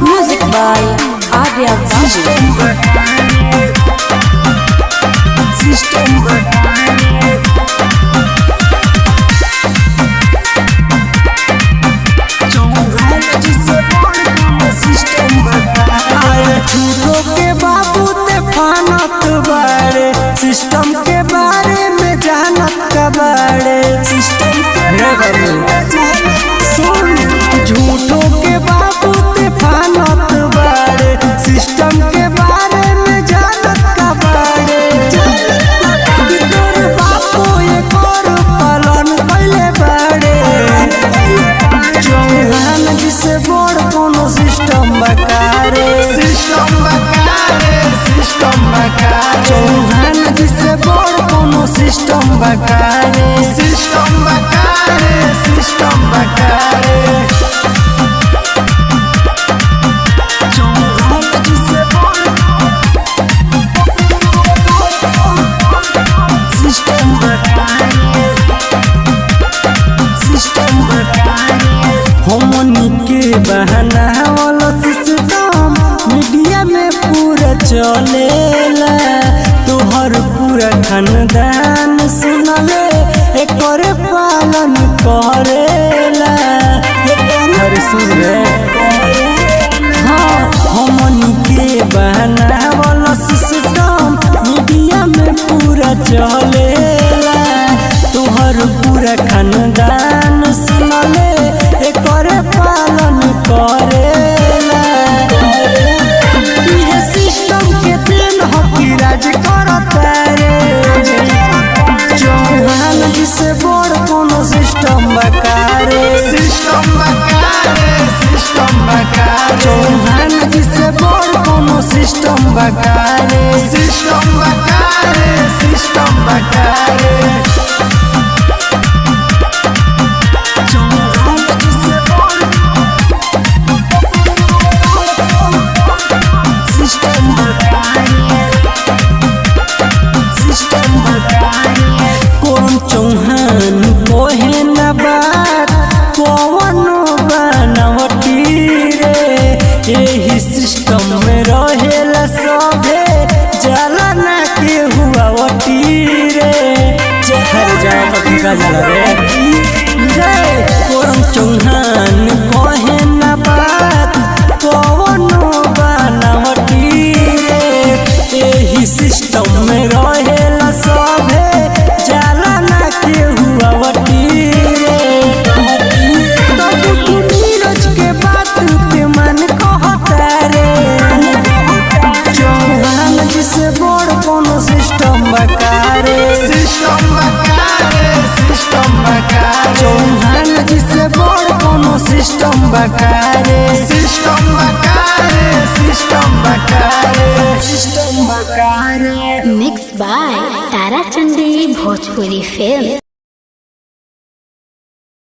Music by Arya के बाबू ते फानत बारे सिस्टम के बारे में जानत का बारे सिस्टम सुन झूठों के बाबू ते फानत बारे सिस्टम के बारे में जानत का बारे तोर बापू एक और पालन कैले बारे चौहान जिसे बड़ कोनो सिस्टम बकारे चौहान जिसे बड़ कोनो सिस्टम बकारे चौहान जिसे बड़ सिस्टम बकारे हमनी के बहाना वाला सिस्टम मीडिया में पूरा चलेला तोहर पूरा खानदान सुनले एकर पालन करेला अरे सुन रे हाँ हमनी के बहाना वाला सिस्टम मीडिया में पूरा चलेला तोहर पूरा खानदान सुनले एकर पालन करेला इहे सिस्टम के दिन हकी राज करता रे चौहान जिसे बड़ कोनो सिस्टम बकारे चौहान जिसे बड़ कोनो सिस्टम बकारे चौहान जिसे बड़ सिस्टम बकारे कौन चौहान कोहे न बात कौनो बनावटी रे यही सिस्टम में रहेला सभे जाला ना के हुआ वटी रे हर जगह पति का जाला रे कौन चौहान कोहे न बात कौनो बनावटी रे यही सिस्टम में रहेला सभे जाला ना के हुआ वटी रे तब नीरज के बात ते मन कहता रे चौहान जिसे बड़ कोनो सिस्टम बकारे चौहान जिसे बड़ कोनो system बकारे Mixed by Tara Chandi Bhojpuri Film.